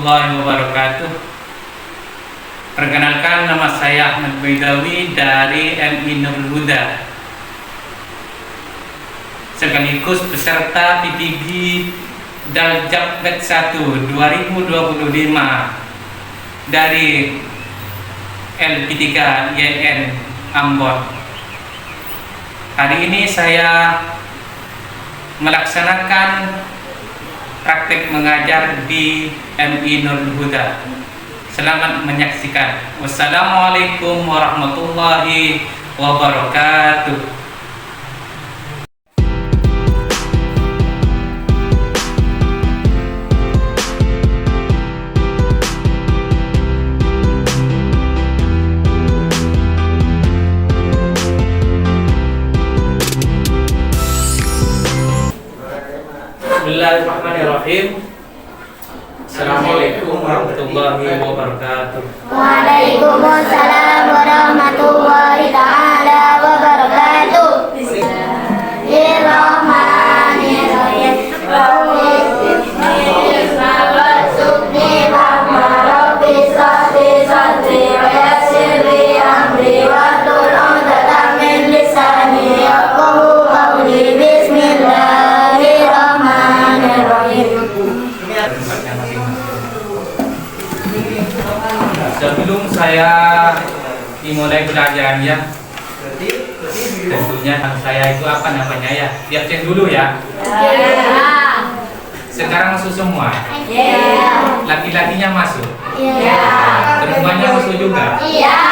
warahmatullahi wabarakatuh. Perkenalkan, nama saya Ahmad Baidawi dari MI Nurul Huda, sekaligus peserta PPG Daljab Batch 1 2025 dari LP3 YN Ambon. Hari ini saya melaksanakan praktek mengajar di MI Nurul Huda. Selamat menyaksikan. Wassalamualaikum warahmatullahi wabarakatuh. Bismillahirrahmanirrahim. Assalamualaikum warahmatullahi wabarakatuh. Waalaikumsalam warahmatullahi ta'ala wabarakatuh. Bismillahirrahmanirrahim. Sebelum saya dimulai belajarnya, tentunya saya itu apa namanya ya? Diabsen dulu ya. Sekarang masuk semua. Laki-lakinya masuk. Perempuannya masuk juga. Ya.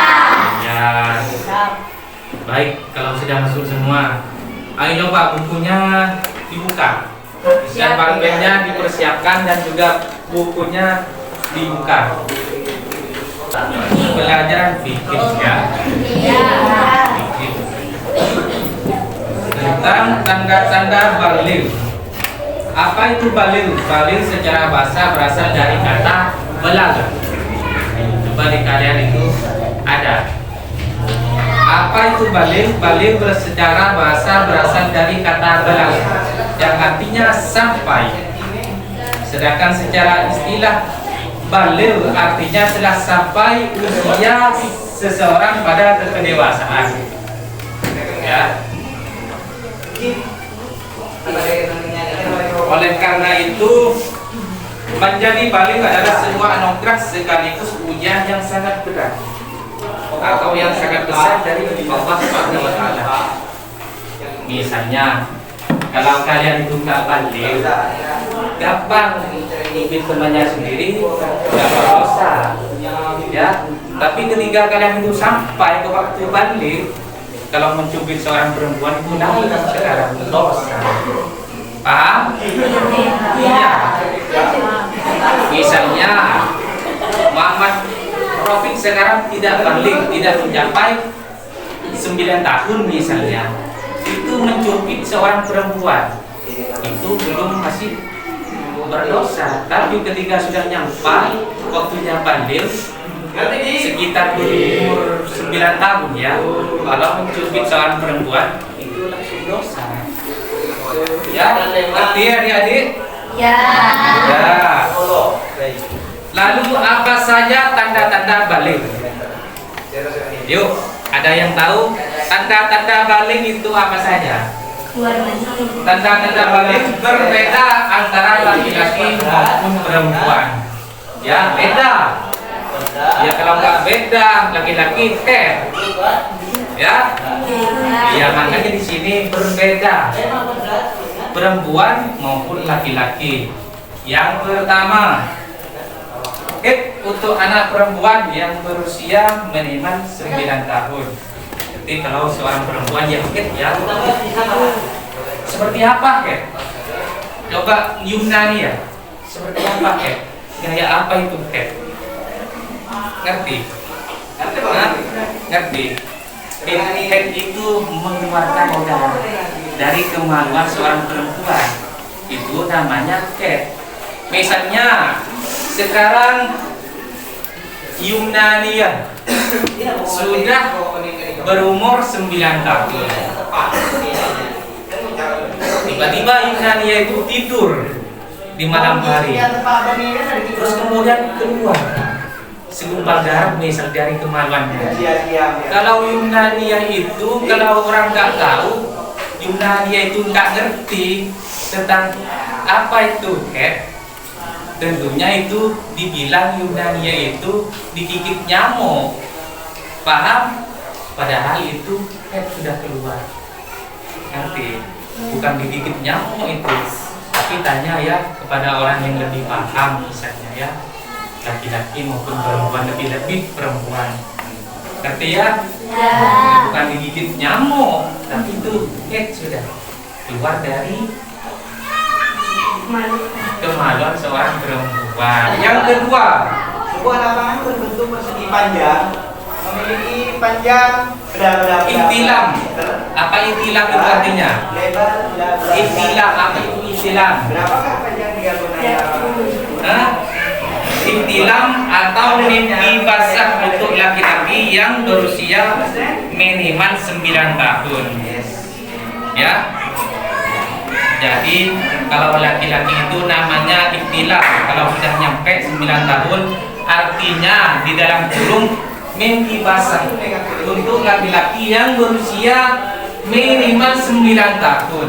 Baik, kalau sudah masuk semua, ayo coba bukunya dibuka. Dan pulpennya dipersiapkan dan juga bukunya dibuka. Pelajaran fikih ya. Fikih. Tentang tanda-tanda baligh. Apa itu baligh? Baligh secara bahasa berasal dari kata balagh. Coba di kalian itu ada. Apa itu baligh? Baligh secara bahasa berasal dari kata balagh, yang artinya sampai. Sedangkan secara istilah, baligh artinya telah sampai usia seseorang pada kedewasaan. Ya. Oleh karena itu, menjadi baligh adalah sebuah anugerah sekaligus ujian yang sangat berat atau yang sangat besar dari Allah Subhanahu wa Ta'ala. Misalnya, kalau kalian itu nggak baligh, gampang nyubit temannya sendiri, nggak berdosa, ya. Tapi ketika kalian itu sampai ke waktu baligh, kalau mencubit seorang perempuan itu naik sekarang dosa. Paham? Iya. Misalnya, Muhammad Rafiq sekarang tidak baligh, tidak mencapai 9 tahun misalnya, itu mencubit seorang perempuan, itu belum masih berdosa. Tapi ketika sudah nyampai waktunya baligh, sekitar umur 9 tahun ya, kalau mencubit seorang perempuan itu langsung dosa. Ya, ngerti ya adik-adik? Ya. Lalu apa saja tanda-tanda baligh? Yuk, ada yang tahu tanda-tanda baligh itu apa saja? Tanda-tanda baligh berbeda antara laki-laki maupun perempuan. Ya, beda. Ya, kalau nggak beda, laki-laki hair. Ya, ya makanya di sini berbeda perempuan maupun laki-laki. Yang pertama, untuk anak perempuan yang berusia minimal 9 tahun. Jadi kalau seorang perempuan yang ya, seperti apa Coba Yumnani ya. Seperti apa Kayak apa itu Ngerti? Ngerti? Head itu mengeluarkan darah dari kemaluan seorang perempuan. Itu namanya head. Misalnya sekarang Yumnaniyah sudah berumur 9 tahun. Tiba-tiba Yumnaniyah itu tidur di malam hari. Terus kemudian keluar segumpal darah misal dari kemaluannya. Kalau Yunania itu, kalau orang nggak tahu, Yunania itu nggak ngerti tentang apa itu head, tentunya itu dibilang Yunania itu digigit nyamuk, paham? Padahal itu head sudah keluar, ngerti? Bukan digigit nyamuk itu, tapi tanya ya kepada orang yang lebih paham, misalnya ya laki-laki maupun perempuan, lebih-lebih perempuan, ngerti ya? Bukan digigit nyamuk, tapi itu head sudah keluar dari kemaluan seorang perempuan. Yang kedua, sebuah lapangan berbentuk persegi panjang, memiliki panjang intilam. Apa intilam itu artinya? lebar Intilam, apa itu intilam? Berapakah panjang diagonalnya? Intilam atau mimpi basah untuk laki-laki yang berusia minimal 9 tahun. Ya. Jadi kalau laki-laki itu namanya intilam. Kalau sudah nyampe 9 tahun, artinya di dalam kurung mimpi basah untuk laki-laki yang berusia minimal 9 tahun.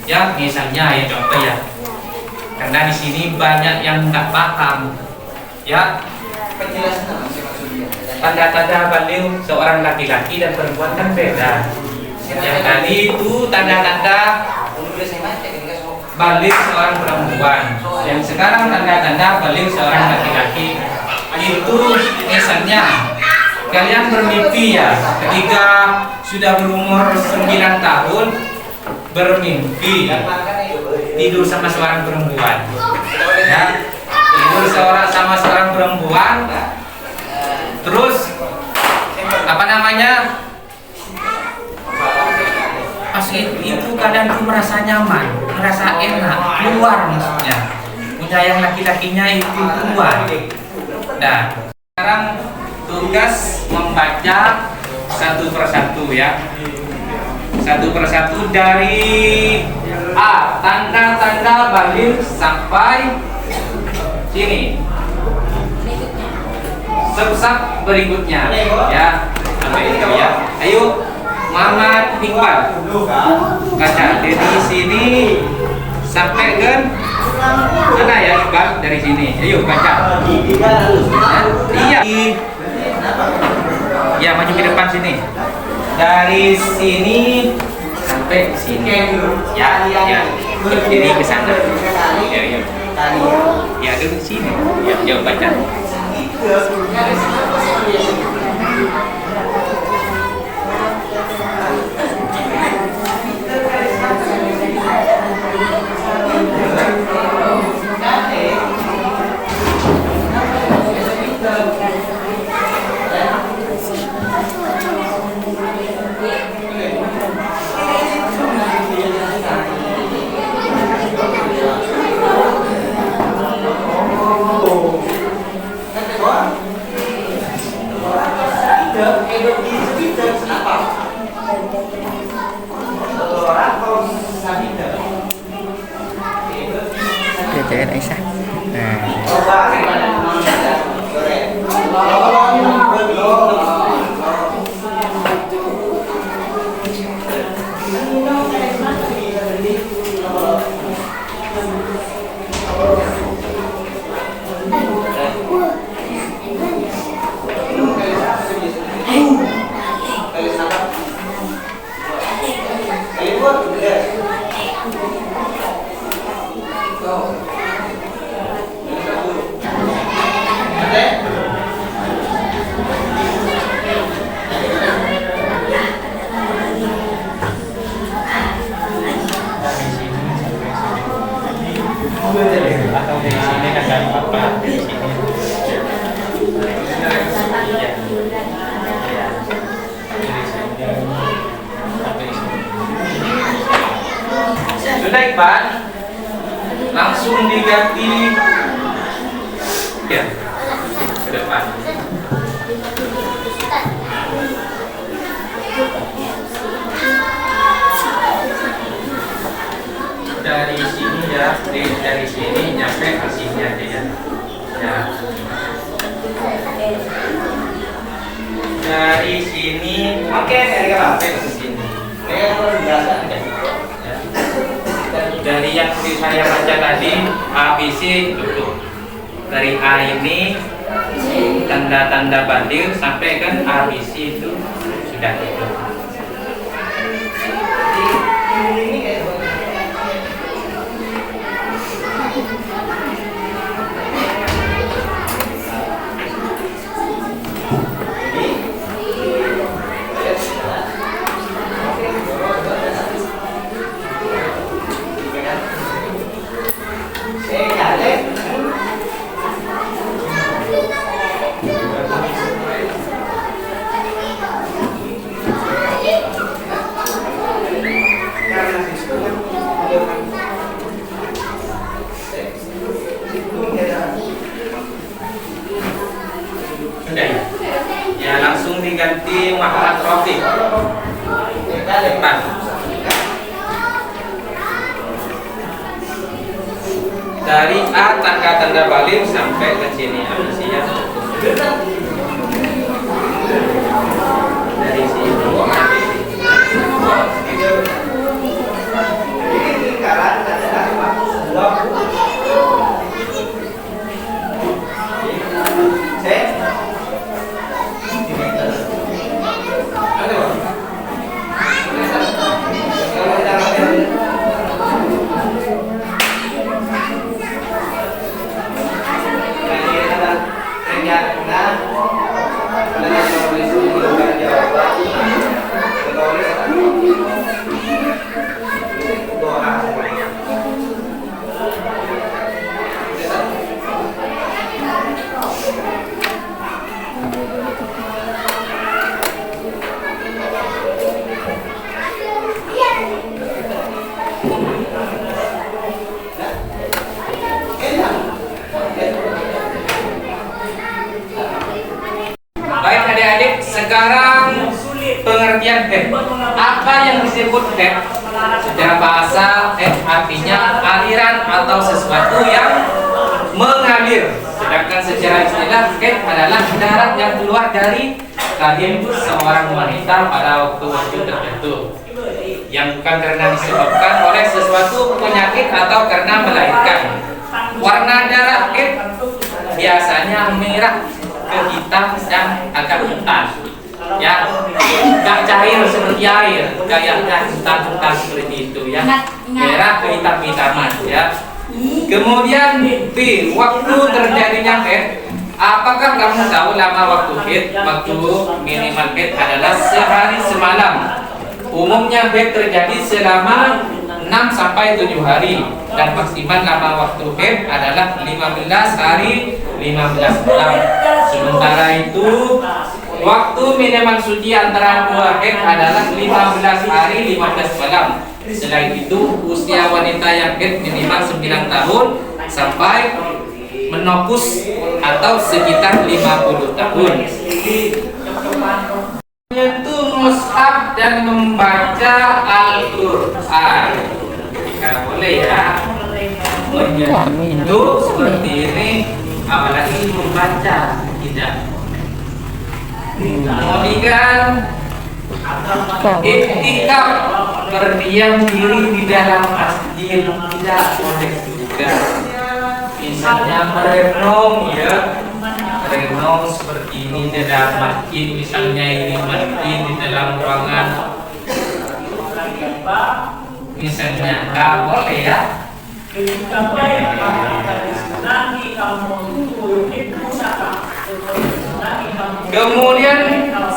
Ya, misalnya ya contoh ya. Karena di sini banyak yang nggak paham, ya. Penjelasan apa sih maksudnya? Tanda-tanda balik seorang laki-laki dan perempuan kan beda. Yang tadi itu tanda-tanda balik seorang perempuan. Yang sekarang tanda-tanda balik seorang laki-laki. Itu misalnya kalian bermimpi ya, ketika sudah berumur 9 tahun bermimpi tidur sama seorang perempuan, ya, tidur sama seorang perempuan, terus apa namanya, pas itu kadang tuh merasa nyaman, merasa enak, keluar maksudnya, punya yang laki-lakinya itu keluar. Nah, sekarang tugas membaca satu persatu ya, satu persatu dari A, tanda-tanda balik sampai sini. Sub berikutnya ya, sampai itu ya. Ayo, Muhammad Iqbal, baca dari sini sampai ke mana ya Iqbal, dari sini. Ayo baca. Iya. Ya, maju ke depan sini. Dari sini sampai sini. Ya, ya. Ini ke sana. Ya, ya. Ya, ke sini. Ya, jauh baca. Jajan Aisyah. Nah, Atau dari sini kan apa di sini. Sudah Iqbal, langsung diganti ya ke depan. Dari sini ya, dari dari sini Oke, dari apa? sampai ke sini. Saya perlu biasa. Dari yang saya baca tadi ABC tutup. Dari A ini tanda-tanda bandir sampai kan ABC itu sudah tutup. Ini kayak Sudah ya? Ya langsung diganti Muhammad Rafiq. Depan. Dari A tanda balik sampai ke sini ABC-nya. Dari sini ini lingkaran ada blok. Baik adik-adik, sekarang pengertian head. Apa yang disebut head? Secara bahasa head artinya aliran atau sesuatu yang mengalir. Sedangkan secara istilah head adalah darah yang keluar dari rahim seorang wanita pada waktu tertentu, yang bukan karena disebabkan oleh sesuatu penyakit atau karena melahirkan. Warna darah head biasanya merah ke hitam dan agak hitam, ya, nggak cair seperti air, kayaknya hitam-hitam seperti itu, ya, merah ke hitam-hitaman, ya. Kemudian B, waktu terjadinya head. Apakah kamu tahu lama waktu head? Waktu minimal head adalah sehari semalam. Umumnya head terjadi selama 6 sampai 7 hari dan maksimal lama waktu head adalah 15 hari 15 malam. Sementara itu waktu minimal suci antara dua head adalah 15 hari 15 malam. Selain itu usia wanita yang head minimal 9 tahun sampai menopause atau sekitar 50 tahun. Menyentuh mushaf dan membaca Al-Quran. Nggak boleh ya. Menyentuh seperti ini, apalagi membaca, tidak. Kemudian iktikaf, berdiam diri di dalam masjid, tidak boleh juga. Misalnya merenung, ya, merenung seperti ini di dalam masjid, misalnya ini masjid di dalam ruangan, misalnya nggak boleh ya. Kemudian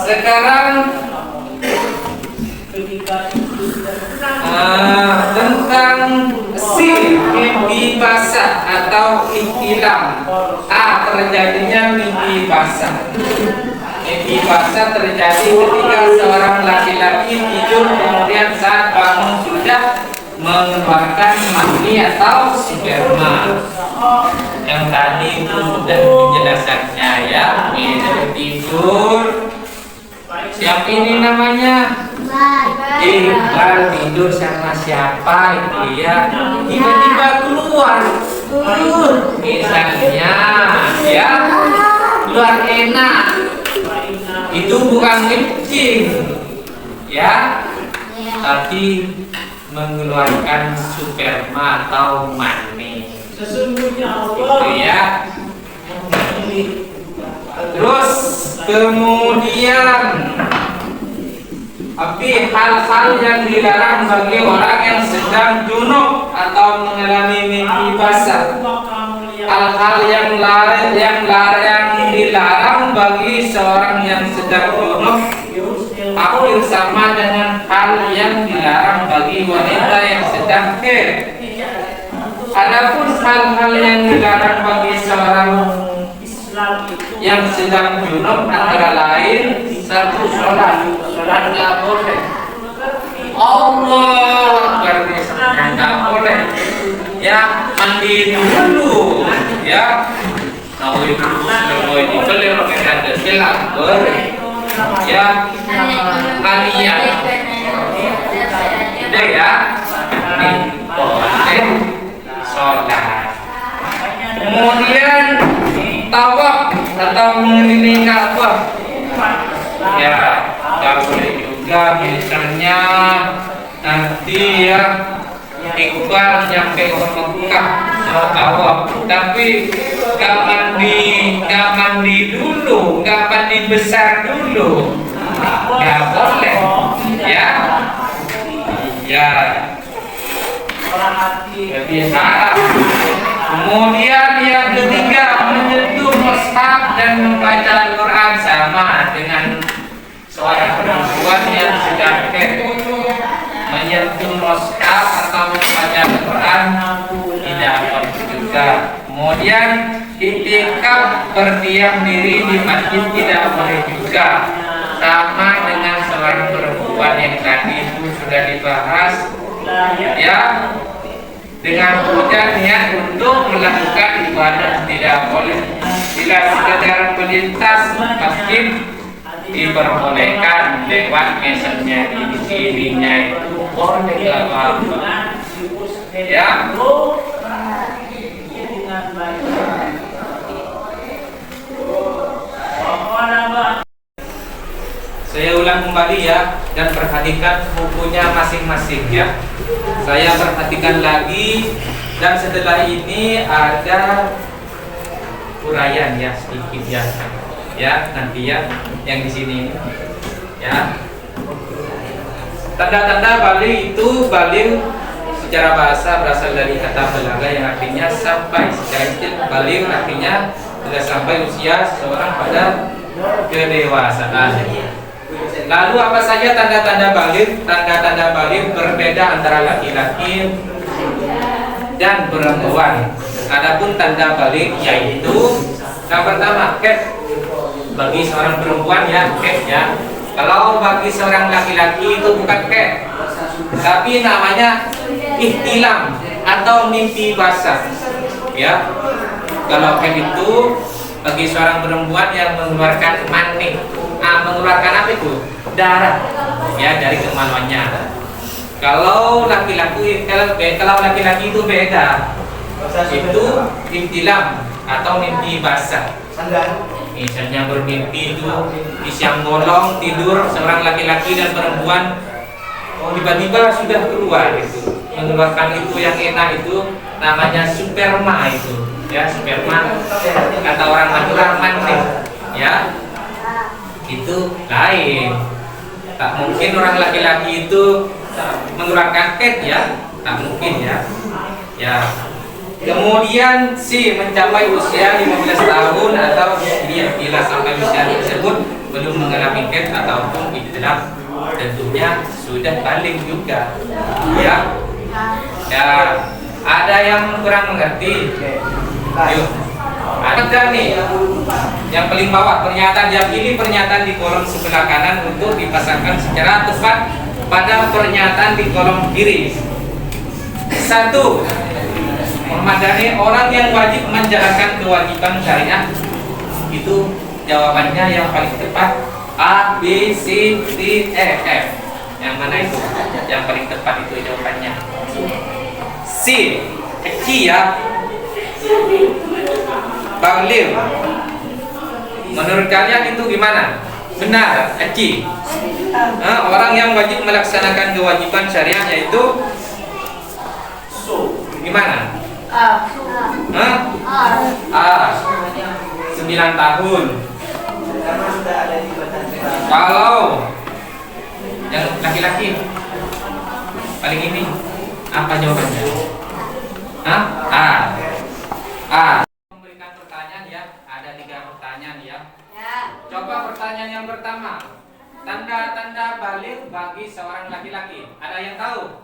sekarang tentang mimpi basah atau ihtilam. Terjadinya mimpi basah. Mimpi basah terjadi ketika seorang laki-laki tidur kemudian saat bangun sudah mengeluarkan mani atau sperma. Yang tadi itu sudah penjelasannya, ya. Tidur. Siapa ini namanya? Iqbal tidur sama siapa itu, ya? Tiba-tiba keluar. Misalnya, ya, keluar enak. itu bukan kencing, ya, tapi mengeluarkan sperma atau mani. Sesungguhnya Gitu Allah ya. Terus kemudian hal-hal yang dilarang bagi orang yang sedang junub atau mengalami mimpi basah. Hal-hal yang dilarang bagi seorang yang sedang junub hampir sama dengan hal yang dilarang bagi wanita yang sedang haid. Adapun hal-hal yang dilarang bagi seorang yang sedang junub antara lain satu sholat nggak boleh. Allah Akbar, nggak boleh. Ya, mandi dulu, ya. Tahu itu semua ini boleh ada silang boleh. Ya, kalian udah ya. Boleh sholat. Kemudian tawaf atau mengelilingi Ka'bah. Ya, nggak boleh juga misalnya nanti ya Iqbal nyampe ke Mekah mau tawaf, tapi nggak mandi dulu, nggak mandi besar dulu, nggak boleh, ya, ya. Jadi haram. Kemudian yang ketiga menyentuh mushaf dan membaca Al-Quran sama dengan seorang perempuan yang sedang haid. Menyentuh mushaf atau membaca Al-Quran tidak boleh juga. Kemudian i'tikaf berdiam diri di masjid tidak boleh juga, sama dengan seorang perempuan yang tadi itu sudah dibahas, ya. Dengan punya niat untuk melakukan ibadah tidak boleh. Bila sekedar melintas masjid diperbolehkan lewat misalnya di sininya itu boleh nggak apa-apa, ya. Saya ulang kembali ya, dan perhatikan bukunya masing-masing ya. Saya perhatikan lagi, dan setelah ini ada uraian ya sedikit ya, ya nanti ya yang di sini ya. Tanda-tanda balik itu balik secara bahasa berasal dari kata balaga yang artinya sampai. Secara istilah balik artinya sudah sampai usia seorang pada kedewasaan. Lalu apa saja tanda-tanda balik? Tanda-tanda balik berbeda antara laki-laki dan perempuan. Adapun tanda balik yaitu yang pertama haid bagi seorang perempuan ya, haid ya. Kalau bagi seorang laki-laki itu bukan haid, tapi namanya ihtilam atau mimpi basah. Ya. Kalau haid itu bagi seorang perempuan yang mengeluarkan mani. Mengeluarkan apa itu? Darah ya dari kemaluannya. Kalau laki-laki itu beda, itu ihtilam atau mimpi basah. Misalnya bermimpi itu di siang bolong tidur seorang laki-laki dan perempuan, tiba-tiba sudah keluar itu, mengeluarkan itu yang enak itu namanya sperma itu ya, sperma kata orang Madura mani ya. Itu lain. Tak mungkin orang laki-laki itu mengeluarkan haid ya, tak mungkin ya. Ya. Kemudian mencapai usia 15 tahun atau dia bila sampai usia tersebut belum mengalami haid ataupun ihtilam, tentunya sudah balik juga. Ya. Ya. Ada yang kurang mengerti? Yuk. Ada nih yang paling bawah pernyataan yang ini, pernyataan di kolom sebelah kanan untuk dipasangkan secara tepat pada pernyataan di kolom kiri. 1. Muhammad Dhani orang yang wajib menjalankan kewajiban syariah. Itu jawabannya yang paling tepat A, B, C, D, E, F. Yang mana itu? Yang paling tepat itu jawabannya C. Ya. Bang Lim, menurut kalian itu gimana? Benar, Aci. Orang yang wajib melaksanakan kewajiban syariah yaitu gimana? Hah? 9 tahun. Karena sudah ada di badan negara. Kalau yang laki-laki paling ini apa jawabannya? Hah? A. Memberikan pertanyaan ya, ada 3 pertanyaan ya. Coba pertanyaan yang pertama, tanda-tanda baligh bagi seorang laki-laki. Ada yang tahu?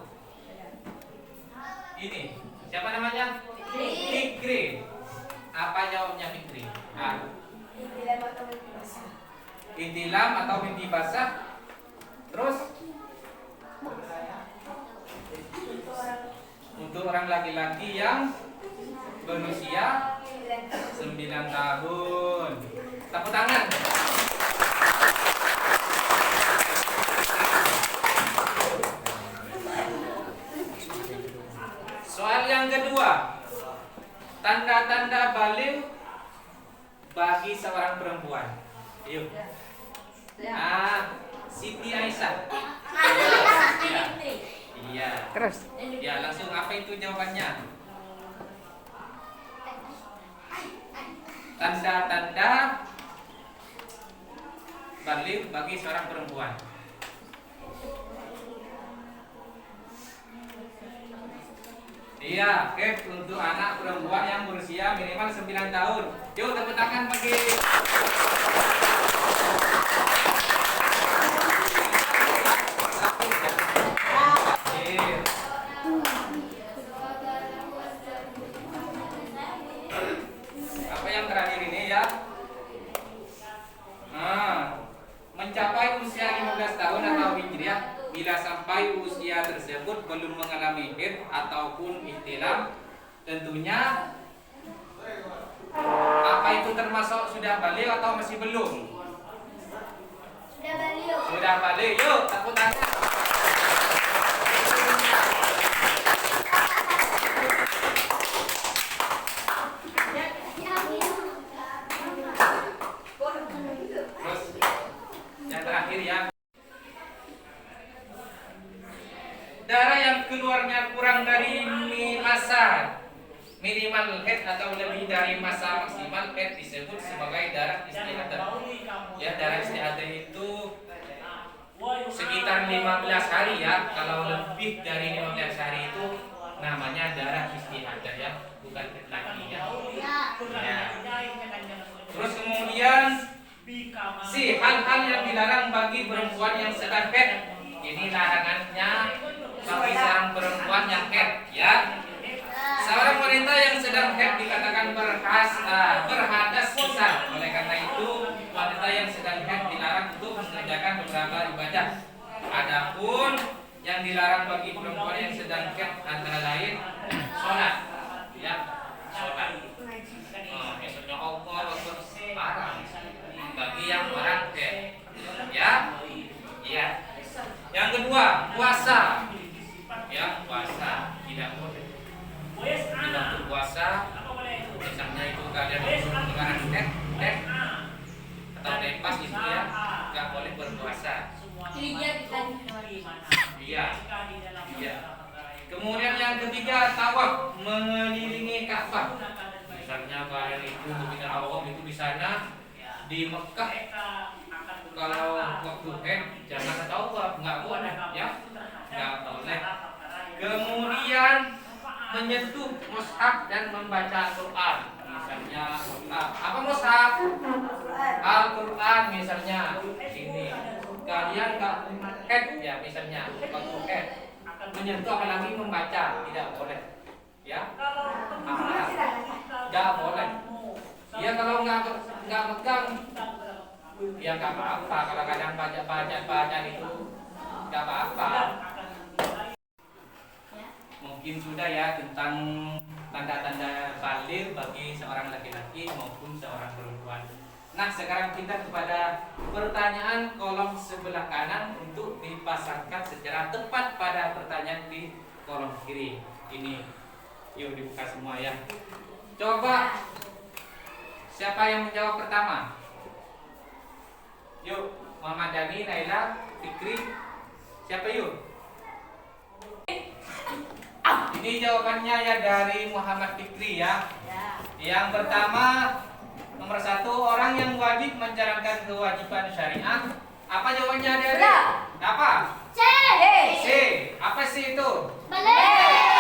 Ini siapa namanya? Fikri. Apa jawabnya Fikri? A. Ihtilam atau mimpi basah. Terus untuk orang laki-laki yang berusia 9 tahun. Tepuk tangan. Soal yang kedua, tanda-tanda baligh bagi seorang perempuan. Yuk. Siti Aisyah. Iya. Terus. Ya, langsung apa itu jawabannya? Tanda-tanda baligh bagi seorang perempuan. Iya, oke, untuk anak perempuan yang berusia minimal 9 tahun. Yuk, tepuk tangan bagi apa yang terakhir ini ya? Mencapai usia 15 tahun atau hijriah bila sampai usia tersebut belum mengalami haid ataupun ihtilam, tentunya apa itu termasuk sudah baligh atau masih belum? Sudah baligh. Yuk, tepuk tangan. Terus yang terakhir ya. Darah yang keluarnya kurang dari masa minimal haid atau lebih dari masa maksimal haid disebut sebagai darah istihadah. Ya, darah istihadah itu sekitar 15 hari ya. Kalau lebih dari 15 hari itu namanya darah istihadah ya, bukan haid lagi ya. Ya. Terus kemudian hal-hal yang dilarang bagi perempuan yang sedang haid. Ini larangannya bagi seorang perempuan yang haid ya. Seorang wanita yang sedang haid dikatakan berhadas besar. Oleh karena itu, wanita yang sedang haid dilarang untuk mengerjakan beberapa ibadah. Adapun yang dilarang bagi perempuan yang sedang haid antara lain sholat, ya, sholat. Misalnya Allah parah bagi yang orang haid, ya, iya. Yang kedua, puasa, ya, puasa tidak boleh. Tidak berpuasa, misalnya itu keadaan pengeluaran haid atau nifas itu ya, nggak boleh berpuasa. Iya. Iya. Kemudian yang ketiga, tawaf mengelilingi Ka'bah. Misalnya kalian itu bikin awam itu di sana di Mekah. Kalau waktu haid jangan tawaf, nggak boleh ya, nggak boleh. Kemudian menyentuh mushaf dan membaca Al-Quran. Misalnya apa mushaf? Al-Quran misalnya. Ini kalian nggak haid ya, misalnya waktu haid menyentuh apalagi membaca tidak boleh ya. Nggak boleh ya. Kalau nggak megang ya nggak apa-apa. Kalau kadang baca itu nggak apa-apa. Mungkin sudah ya tentang tanda-tanda baligh bagi seorang laki-laki maupun seorang perempuan. Nah, sekarang kita kepada pertanyaan kolom sebelah kanan untuk dipasangkan secara tepat pada pertanyaan di kolom kiri. Ini yuk dibuka semua ya. Coba siapa yang menjawab pertama? Yuk, Muhammad Dani, Naila, Fikri. Siapa yuk? Ini jawabannya ya dari Muhammad Fikri ya. Yang pertama, nomor 1, orang yang wajib menjalankan kewajiban syariat. Apa jawabannya dari? Apa? C. C. Apa sih itu? Balik.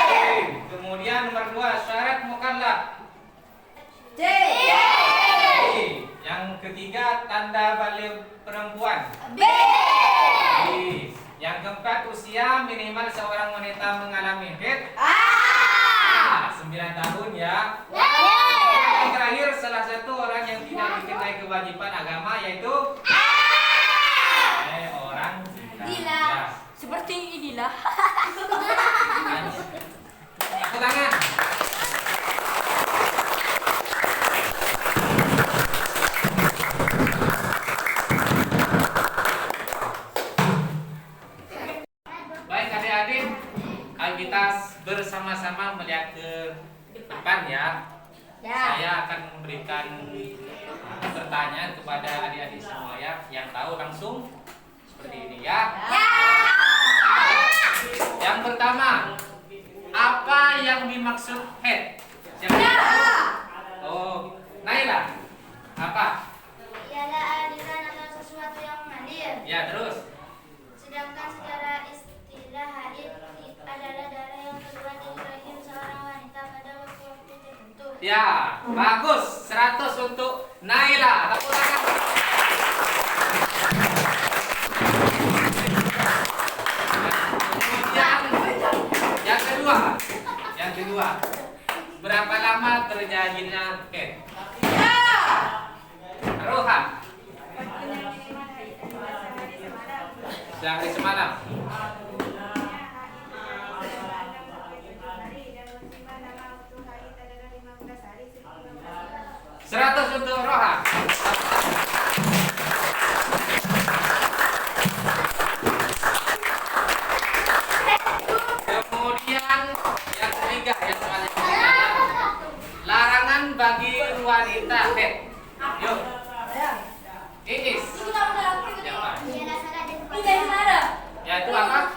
C. Kemudian nomor 2, syarat mukallaf. D. Yang ketiga, tanda balik perempuan. B. Yang keempat, usia minimal seorang wanita mengalami haid. A. 9 tahun ya. Y. Yang terakhir, salah satu orang yang tidak dikenai kewajiban agama yaitu orang Gila. Ya. Seperti inilah. Tepuk tangan. Baik adik-adik, ayo kita bersama-sama melihat ke depan ya. Saya akan memberikan pertanyaan kepada adik-adik semua ya, yang tahu langsung seperti ini ya. Yang pertama, apa yang dimaksud haid? Siapa? Oh, Naila. Apa? Ialah aliran atau sesuatu yang mengalir. Ya, terus. Sedangkan secara istilah haid adalah darah yang keluar dari rahim seorang wanita pada waktu-waktu tertentu. Ya, bagus. 100 untuk Naila. Tepuk tangan. Kemudian yang kedua. Berapa lama terjadinya haid? Roha. Sehari semalam. Seratus untuk Roha. Kemudian yang ketiga ya soalnya larangan bagi wanita haid. Yuk. Iis. Siapa? Ya itu apa?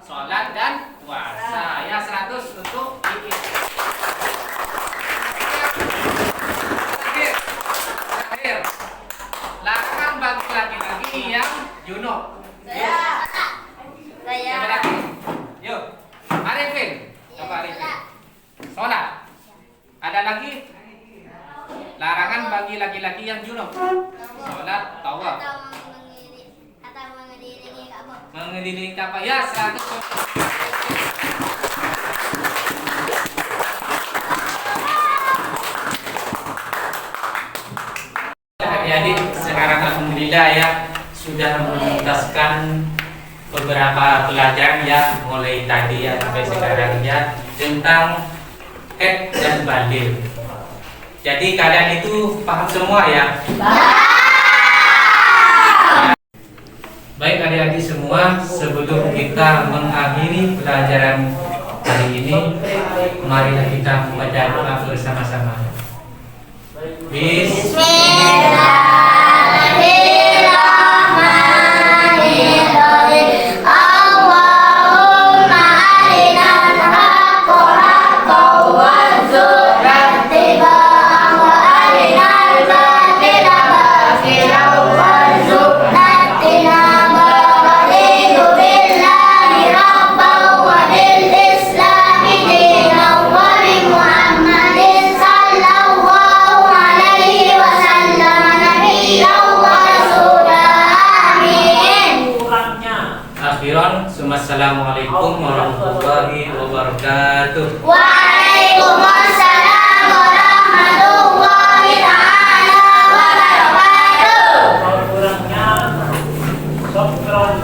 Sholat dan puasa. Ya 100 untuk Iis. Terakhir. Larangan bagi laki-laki yang junub. Siapa lagi? Yuk. Arifin. Coba Arifin. Sholat. Ada lagi? Larangan bagi laki-laki yang junub. Sholat, tawaf. Atau mengelilingi Ka'bah. Mengelilingi Ka'bah. Ya 100. Adik-adik sekarang alhamdulillah ya sudah menuntaskan beberapa pelajaran ya mulai tadi ya sampai sekarang ya tentang haid dan balik. Jadi kalian itu paham semua ya? Baik adik-adik semua, sebelum kita mengakhiri pelajaran hari ini, marilah kita membaca doa bersama-sama. Bismillahirrahmanirrahim. Allahumma arinal haqqa haqqan warzuqna ittiba'ahu wa arinal batila batilan warzuqna ijtinabahu. Raditu billahi rabban wa bil islami dinan wa bi Muhammadin sallallahu alaihi wasallam nabiyyan wa rasulan. Amin. Akhiran, assalamualaikum warahmatullahi wabarakatuh. Waalaikumsalam warahmatullahi taala wabarakatuh. Kurangnya, sokron